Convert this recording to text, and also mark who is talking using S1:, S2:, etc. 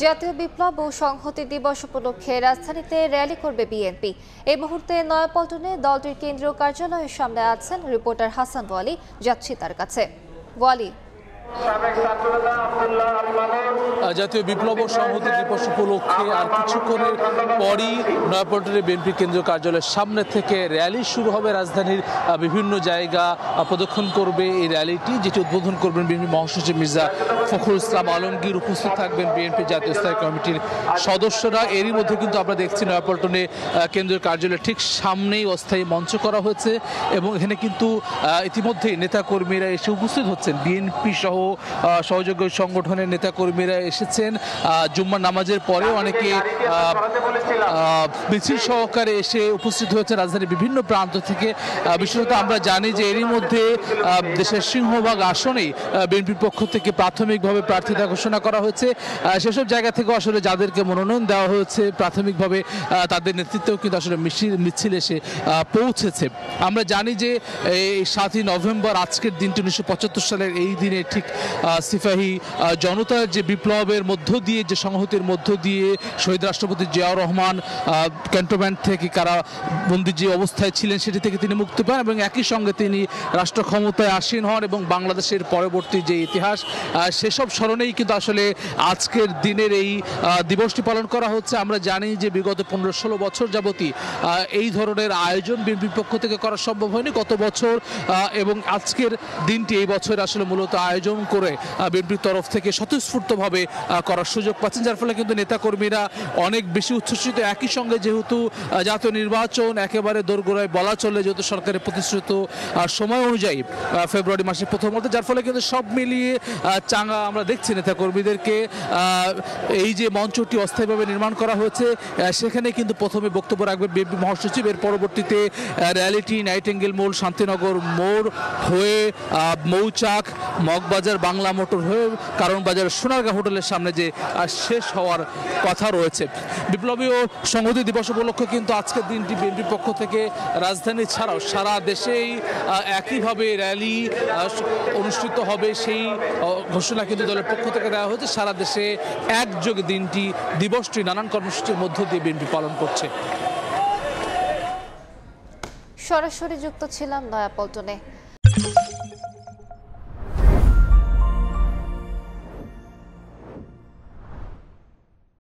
S1: জাতীয় বিপ্লব ও সংহতি দিবস উপলক্ষে রাজধানীতে র্যালি করবে বিএনপি। এই মুহূর্তে নয়াপল্টনে দলটির কেন্দ্রীয় কার্যালয়ের সামনে আছেন রিপোর্টার হাসান ওয়ালি। যাচ্ছি তার কাছে। ওয়ালি,
S2: জাতীয় বিপ্লব ও সংহতি দিবস উপলক্ষে আর কিছুক্ষণের পরই নয়াপল্টনের বিএনপি কেন্দ্রীয় কার্যালয়ের সামনে থেকে র্যালি শুরু হবে। রাজধানীর বিভিন্ন জায়গা প্রদক্ষিণ করবে এই র্যালিটি, যেটি উদ্বোধন করবেন বিএনপি মহাসচিব মির্জা ফখরুল ইসলাম আলমগীর। উপস্থিত থাকবেন বিএনপি জাতীয় স্থায়ী কমিটির সদস্যরা। এরই মধ্যে কিন্তু আমরা দেখছি নয়াপল্টনে কেন্দ্রীয় কার্যালয়ের ঠিক সামনেই অস্থায়ী মঞ্চ করা হয়েছে এবং এখানে কিন্তু ইতিমধ্যেই নেতাকর্মীরা এসে উপস্থিত হচ্ছেন। বিএনপি সহ সহযোগী সংগঠনের নেতাকর্মীরা এসেছেন। জুম্মার নামাজের পরে অনেকে মিছিল সহকারে এসে উপস্থিত হয়েছে রাজধানীর বিভিন্ন প্রান্ত থেকে। বিশেষত আমরা জানি যে এরই মধ্যে দেশের সিংহভাগ আসনেই বিএনপির পক্ষ থেকে প্রাথমিকভাবে প্রার্থিতা ঘোষণা করা হয়েছে। সেসব জায়গা থেকে আসলে যাদেরকে মনোনয়ন দেওয়া হয়েছে প্রাথমিকভাবে তাদের নেতৃত্বেও কিন্তু আসলে মিছিল এসে পৌঁছেছে। আমরা জানি যে এই 7ই নভেম্বর আজকের দিনটি 1975 সালের এই দিনে ঠিক সিপাহী জনতার যে বিপ্লবের মধ্য দিয়ে, যে সংহতির মধ্য দিয়ে শহীদ রাষ্ট্রপতি জিয়াউর রহমান ক্যান্টনমেন্ট থেকে কারাবন্দী যে অবস্থায় ছিলেন সেটি থেকে তিনি মুক্তি পান এবং একই সঙ্গে তিনি রাষ্ট্র ক্ষমতায় আসীন হন এবং বাংলাদেশের পরবর্তী যে ইতিহাস সেসব স্মরণেই কিন্তু আসলে আজকের দিনের এই দিবসটি পালন করা হচ্ছে। আমরা জানি যে বিগত 15-16 বছর যাবতই এই ধরনের আয়োজন বিএনপির পক্ষ থেকে করা সম্ভব হয়নি গত বছর, এবং আজকের দিনটি এই বছর আসলে মূলত আয়োজন করে বিএনপির তরফ থেকে স্বতঃস্ফূর্তভাবে করার সুযোগ পাচ্ছেন, যার ফলে কিন্তু নেতাকর্মীরা অনেক বেশি উচ্ছ্বসিত। একই সঙ্গে যেহেতু জাতীয় নির্বাচন একেবারে দোরগোড়ায় বলা চলে, যেহেতু সরকারের প্রতিশ্রুত সময় অনুযায়ী ফেব্রুয়ারি মাসের প্রথমত, যার ফলে কিন্তু সব মিলিয়ে চাঙ্গা আমরা দেখছি নেতাকর্মীদেরকে। এই যে মঞ্চটি অস্থায়ীভাবে নির্মাণ করা হয়েছে সেখানে কিন্তু প্রথমে বক্তব্য রাখবেন বিএনপি মহাসচিব। এর পরবর্তীতে র্যালিটি নাইটেঙ্গেল মোড়, শান্তিনগর মোড় হয়ে মৌচাক, মগবাজার, বাংলা মোটর হয়ে কারণ বাজার, সোনারগাঁ হোটেলের সামনে যে শেষ হওয়ার কথা রয়েছে। বিপ্লবী ও সংহতি দিবস উপলক্ষে কিন্তু আজকের দিনটি বিএনপির পক্ষ থেকে রাজধানী ছাড়াও সারা দেশেই একইভাবে র্যালি অনুষ্ঠিত হবে, সেই ঘোষণা কিন্তু দলের পক্ষ থেকে দেওয়া হয়েছে। সারা দেশে একযোগে দিবসটি নানান কর্মসূচির মধ্য দিয়ে বিএনপি পালন করছে।
S1: সরাসরি যুক্ত ছিলাম নয়াপল্টনে।